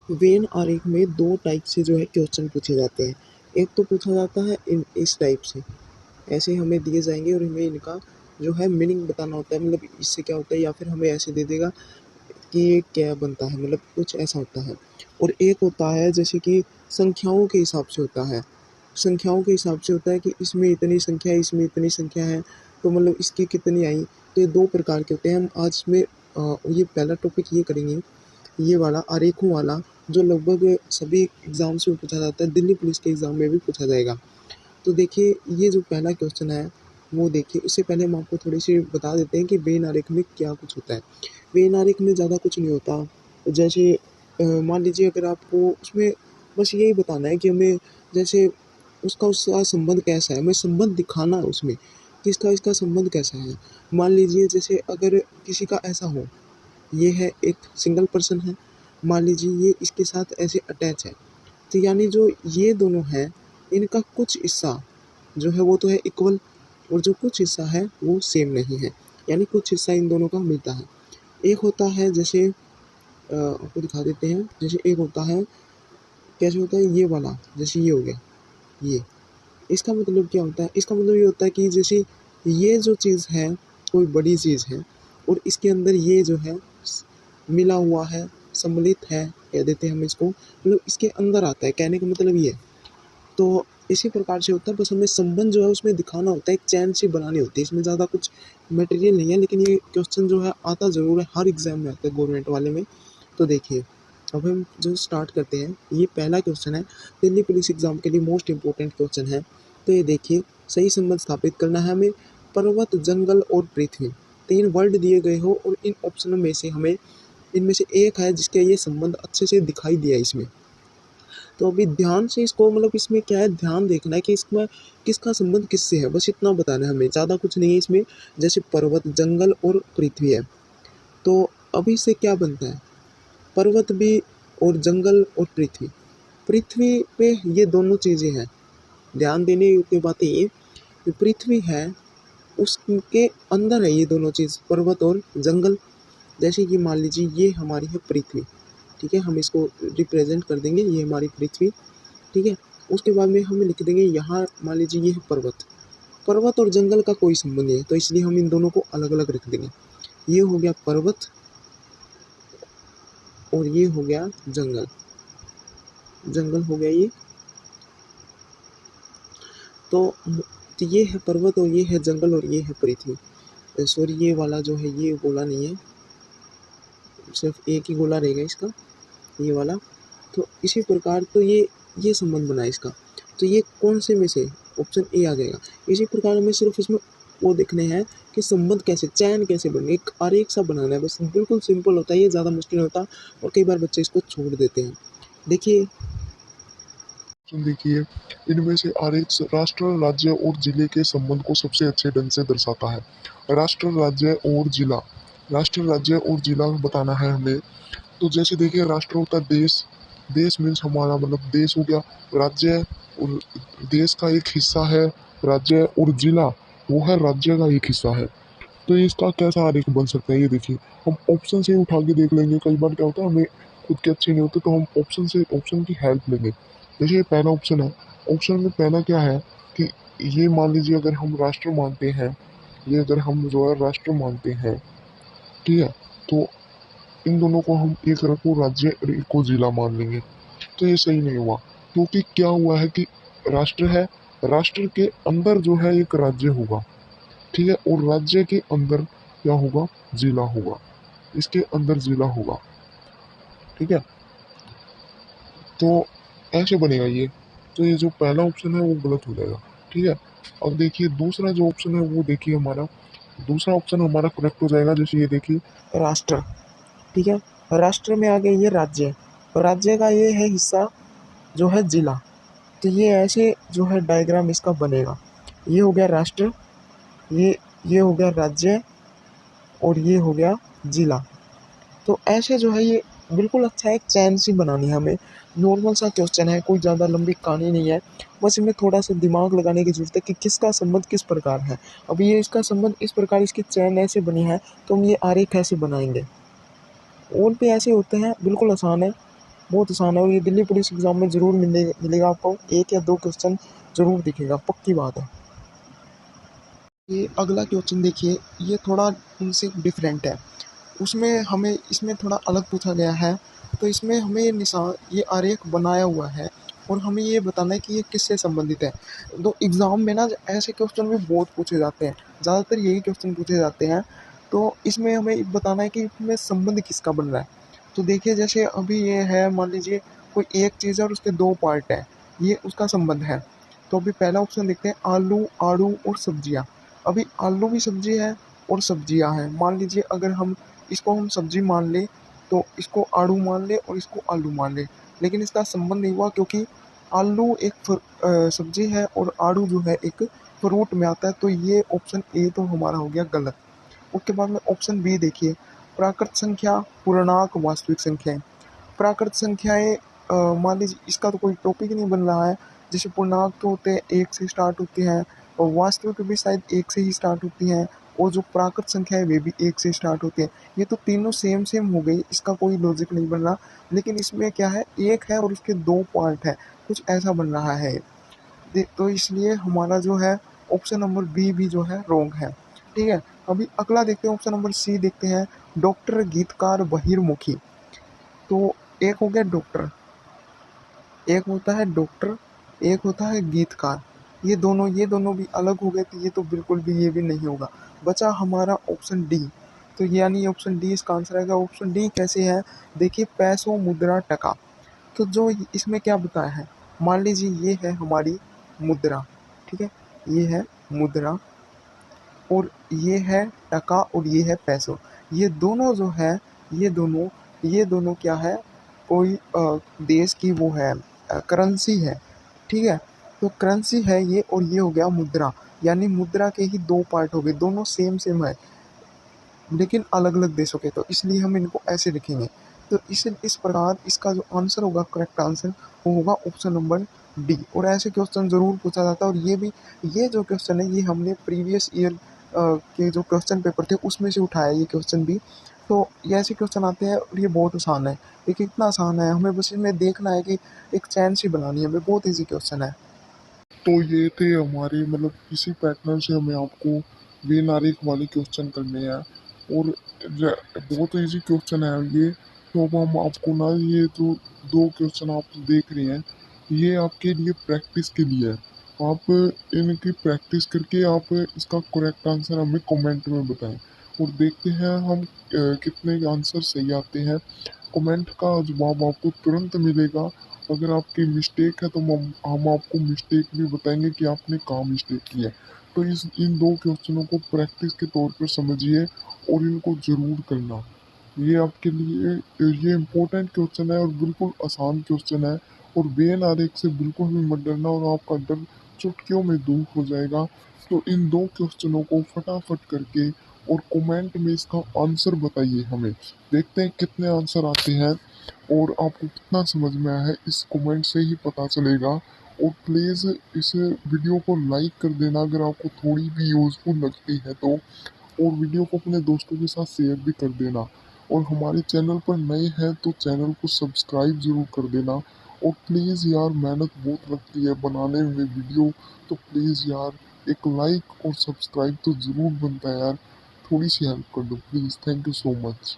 When आरेख में दो टाइप से जो है क्वेश्चन पूछे जाते हैं। एक तो पूछा जाता है इस टाइप से, ऐसे हमें दिए जाएंगे और हमें इनका जो है मीनिंग बताना होता है, मतलब इससे क्या होता है, या फिर हमें ऐसे दे देगा कि ये क्या बनता है, मतलब कुछ ऐसा होता है। और एक होता है जैसे कि संख्याओं के हिसाब से होता है, संख्याओं के हिसाब से होता है कि इसमें इतनी संख्या है, इसमें इतनी संख्या है, तो मतलब इसकी कितनी आई। तो ये दो प्रकार के होते हैं। हम आज में ये पहला टॉपिक ये करेंगे, ये वाला आरेखों वाला, जो लगभग सभी एग्जाम्स में पूछा जाता है, दिल्ली पुलिस के एग्जाम में भी पूछा जाएगा। तो देखिए ये जो पहला क्वेश्चन है वो देखिए, इससे पहले हम आपको थोड़ी सी बता देते हैं कि वेन आरेख में क्या कुछ होता है। वेन आरेख में ज़्यादा कुछ नहीं होता। जैसे मान लीजिए अगर आपको उसमें बस यही बताना है कि हमें जैसे उसका संबंध कैसा है, हमें संबंध दिखाना है उसमें कि इसका संबंध कैसा है। मान लीजिए जैसे अगर किसी का ऐसा हो, ये है एक सिंगल पर्सन है, मान लीजिए ये इसके साथ ऐसे अटैच है, तो यानी जो ये दोनों हैं इनका कुछ हिस्सा जो है वो तो है इक्वल, और जो कुछ हिस्सा है वो सेम नहीं है, यानी कुछ हिस्सा इन दोनों का मिलता है। एक होता है जैसे आपको दिखा देते हैं, जैसे एक होता है कैसे होता है ये वाला, जैसे ये हो गया ये, इसका मतलब क्या होता है, इसका मतलब ये होता है कि जैसे ये जो चीज़ है कोई बड़ी चीज़ है और इसके अंदर ये जो है मिला हुआ है, सम्मिलित है, कह देते हैं हम इसको, मतलब इसके अंदर आता है, कहने का मतलब ये है। तो इसी प्रकार से होता है, बस हमें संबंध जो है उसमें दिखाना होता है, एक चैन सी बनानी होती है, इसमें ज़्यादा कुछ मटेरियल नहीं है, लेकिन ये क्वेश्चन जो है आता ज़रूर है, हर एग्जाम में आता है गवर्नमेंट वाले में। तो देखिए अब हम जो स्टार्ट करते हैं, ये पहला क्वेश्चन है, दिल्ली पुलिस एग्जाम के लिए मोस्ट इंपॉर्टेंट क्वेश्चन है। तो ये देखिए, सही संबंध स्थापित करना है हमें। पर्वत, जंगल और पृथ्वी, तीन वर्ड दिए गए हो और इन ऑप्शनों में से हमें, इनमें से एक है जिसके ये संबंध अच्छे से दिखाई दिया है इसमें। तो अभी ध्यान से इसको, मतलब इसमें क्या है, ध्यान देखना है कि इसमें किसका संबंध किससे है, बस इतना बताना है हमें, ज़्यादा कुछ नहीं है इसमें। जैसे पर्वत, जंगल और पृथ्वी है, तो अभी से क्या बनता है, पर्वत भी और जंगल और पृथ्वी। पृथ्वी पे ये दोनों चीज़ें हैं, ध्यान देने की बात ये कि पृथ्वी है, उसके अंदर है ये दोनों चीज़, पर्वत और जंगल। जैसे कि मान लीजिए ये हमारी है पृथ्वी, ठीक है, हम इसको रिप्रेजेंट कर देंगे, ये हमारी पृथ्वी, ठीक है। उसके बाद में हम लिख देंगे यहाँ, मान लीजिए ये है पर्वत, पर्वत और जंगल का कोई संबंध नहीं है, तो इसलिए हम इन दोनों को अलग अलग रख देंगे। ये हो गया पर्वत और ये हो गया जंगल, जंगल हो गया ये। तो ये है पर्वत और ये है जंगल और ये है पृथ्वी। सॉरी, ये वाला जो है ये गोला नहीं है, सिर्फ एक ही गोला रहेगा इसका, ये वाला। तो इसी प्रकार तो ये संबंध बना है इसका, तो ये कौन से में से, ऑप्शन ए आ जाएगा। इसी प्रकार हमें सिर्फ इसमें वो देखने हैं कि संबंध कैसे, चैन कैसे बने, एक आरेख सा बनाना है, बस बिल्कुल सिंपल होता है, ये ज़्यादा मुश्किल होता है और कई बार बच्चे इसको छोड़ देते हैं। देखिए देखिए, इनमें से आरेख राष्ट्र, राज्य और जिले के संबंध को सबसे अच्छे ढंग से दर्शाता है। राष्ट्र, राज्य और जिला, राष्ट्र, राज्य और जिला बताना है हमें। तो जैसे देखिए, राष्ट्र होता है देश, देश मीन्स हमारा मतलब देश हो गया। राज्य और देश का एक हिस्सा है राज्य, और जिला वो है राज्य का एक हिस्सा है। तो इसका कैसा आरेख बन सकता है, ये देखिए, हम ऑप्शन से उठा के देख लेंगे। कई बार क्या होता है, हमें खुद के अच्छे नहीं होते तो हम ऑप्शन की हेल्प लेंगे। जैसे ये पहला ऑप्शन है, ऑप्शन में पहला क्या है कि ये मान लीजिए अगर हम राष्ट्र मानते हैं, ये अगर हम जो है राष्ट्र मानते हैं, ठीक है, तो इन दोनों को हम एक रखो राज्य और एक को जिला मान लेंगे। तो ये सही नहीं हुआ, क्योंकि क्या हुआ है कि राष्ट्र है, राष्ट्र के अंदर जो है एक राज्य होगा, ठीक है, और राज्य के अंदर क्या होगा, जिला होगा, इसके अंदर जिला होगा, ठीक है। तो ऐसे बनेगा ये। तो ये जो पहला ऑप्शन है वो गलत हो जाएगा, ठीक है। अब देखिए दूसरा जो ऑप्शन है वो देखिए हमारा, दूसरा ऑप्शन हमारा करेक्ट हो जाएगा। जैसे ये देखिए, राष्ट्र, ठीक है, राष्ट्र में आ गया ये राज्य, और राज्य का ये है हिस्सा जो है जिला। तो ये ऐसे जो है डायग्राम इसका बनेगा, ये हो गया राष्ट्र, ये हो गया राज्य और ये हो गया जिला। तो ऐसे जो है ये बिल्कुल अच्छा एक चैन सी बनानी है हमें। नॉर्मल सा क्वेश्चन है, कोई ज़्यादा लंबी कहानी नहीं है, बस इसमें थोड़ा सा दिमाग लगाने की ज़रूरत है कि किसका संबंध किस प्रकार है। अब ये इसका संबंध इस प्रकार, इसकी चैन ऐसे बनी है, तो हम ये आरेख ऐसे बनाएंगे। और भी ऐसे होते हैं, बिल्कुल आसान है। बहुत आसान है और ये दिल्ली पुलिस एग्जाम में ज़रूर मिलेगा आपको, एक या दो क्वेश्चन ज़रूर दिखेगा, पक्की बात है। ये अगला क्वेश्चन देखिए, ये थोड़ा इनसे डिफरेंट है। उसमें हमें इसमें थोड़ा अलग पूछा गया है। तो इसमें हमें ये निशान, ये आरेख बनाया हुआ है और हमें ये बताना है कि ये किससे संबंधित है। तो एग्ज़ाम में ना ऐसे क्वेश्चन भी बहुत पूछे जाते हैं, ज़्यादातर यही क्वेश्चन पूछे जाते हैं। तो इसमें हमें बताना है कि इसमें संबंध किसका बन रहा है। तो देखिए जैसे अभी ये है, मान लीजिए कोई एक चीज़ है और उसके दो पार्ट है, ये उसका संबंध है। तो अभी पहला ऑप्शन देखते हैं, आलू, आड़ू और सब्जियाँ। अभी आलू भी सब्जी है और सब्जियाँ हैं। मान लीजिए अगर हम इसको हम सब्जी मान लें, तो इसको आड़ू मान लें और इसको आलू मान लें, लेकिन इसका संबंध नहीं हुआ क्योंकि आलू एक सब्जी है और आड़ू जो है एक फ्रूट में आता है। तो ये ऑप्शन ए तो हमारा हो गया गलत। उसके बाद में ऑप्शन बी देखिए, प्राकृत संख्या, पूर्णांक, वास्तविक संख्याएं। प्राकृत संख्याएं, मान लीजिए इसका तो कोई टॉपिक ही नहीं बन रहा है। जैसे पूर्णांक तो होते हैं एक से स्टार्ट होते हैं और वास्तविक भी शायद एक से ही स्टार्ट होती हैं, और जो प्राकृत संख्या है वे भी एक से स्टार्ट होती है। ये तो तीनों सेम सेम हो गई, इसका कोई लॉजिक नहीं बन रहा। लेकिन इसमें क्या है, एक है और उसके दो पार्ट है, कुछ ऐसा बन रहा है। तो इसलिए हमारा जो है ऑप्शन नंबर बी भी जो है रॉन्ग है। ठीक है, अभी अगला देखते हैं, ऑप्शन नंबर सी देखते हैं, डॉक्टर, गीतकार, बहिर्मुखी। तो एक हो गया डॉक्टर, एक होता है डॉक्टर, एक होता है गीतकार। ये दोनों भी अलग हो गए, तो ये तो बिल्कुल भी ये भी नहीं होगा। बचा हमारा ऑप्शन डी। तो यानी ऑप्शन डी इसका आंसर आएगा। ऑप्शन डी कैसे है, देखिए, पैसों, मुद्रा, टका। तो जो इसमें क्या बताया है, मान लीजिए ये है हमारी मुद्रा, ठीक है, ये है मुद्रा और ये है टका और ये है पैसों। ये दोनों जो है, ये दोनों क्या है, कोई देश की वो है, करेंसी है। ठीक है, तो करेंसी है ये और ये हो गया मुद्रा। यानी मुद्रा के ही दो पार्ट हो गए, दोनों सेम सेम है लेकिन अलग अलग देशों के, तो इसलिए हम इनको ऐसे लिखेंगे। तो इस प्रकार इसका जो आंसर होगा, करेक्ट आंसर, वो होगा ऑप्शन नंबर डी। और ऐसे क्वेश्चन ज़रूर पूछा जाता है, और ये जो क्वेश्चन है ये हमने प्रीवियस ईयर के जो क्वेश्चन पेपर थे उसमें से उठाया ये क्वेश्चन भी। तो ये ऐसे क्वेश्चन आते हैं और ये बहुत आसान है। देखिए कितना आसान है, हमें बस इसमें देखना है कि एक चैन सी बनानी है, हमें बहुत ईजी क्वेश्चन है। तो ये थे हमारे मतलब इसी पैटर्न से हमें आपको वेन आरेख वाले क्वेश्चन करने हैं और बहुत इजी क्वेश्चन है ये। तो अब हम आपको ना ये जो दो क्वेश्चन आप देख रहे हैं ये आपके लिए प्रैक्टिस के लिए है। आप इनकी प्रैक्टिस करके आप इसका करेक्ट आंसर हमें कमेंट में बताएं और देखते हैं हम कितने आंसर सही आते हैं। कमेंट का जवाब आपको तुरंत मिलेगा। अगर आपकी मिस्टेक है तो हम आपको मिस्टेक भी बताएंगे कि आपने कहाँ मिस्टेक की है। तो इस इन दो क्वेश्चनों को प्रैक्टिस के तौर पर समझिए और इनको ज़रूर करना। ये आपके लिए ये इम्पोर्टेंट क्वेश्चन है और बिल्कुल आसान क्वेश्चन है और वेन आरेख से बिल्कुल भी मत डरना और आपका डर चुटकियों में दूर हो जाएगा। तो इन दो क्वेश्चनों को फटाफट करके और कमेंट में इसका आंसर बताइए हमें। देखते हैं कितने आंसर आते हैं और आपको कितना समझ में आया है इस कमेंट से ही पता चलेगा। और प्लीज़ इस वीडियो को लाइक कर देना अगर आपको थोड़ी भी यूज़फुल लगती है तो, और वीडियो को अपने दोस्तों के साथ शेयर भी कर देना। और हमारे चैनल पर नए हैं तो चैनल को सब्सक्राइब ज़रूर कर देना। और प्लीज़ यार मेहनत बहुत लगती है बनाने में वीडियो, तो प्लीज़ यार एक लाइक और सब्सक्राइब तो ज़रूर बनता है यार। थोड़ी सी हेल्प कर दो please, thank you so much.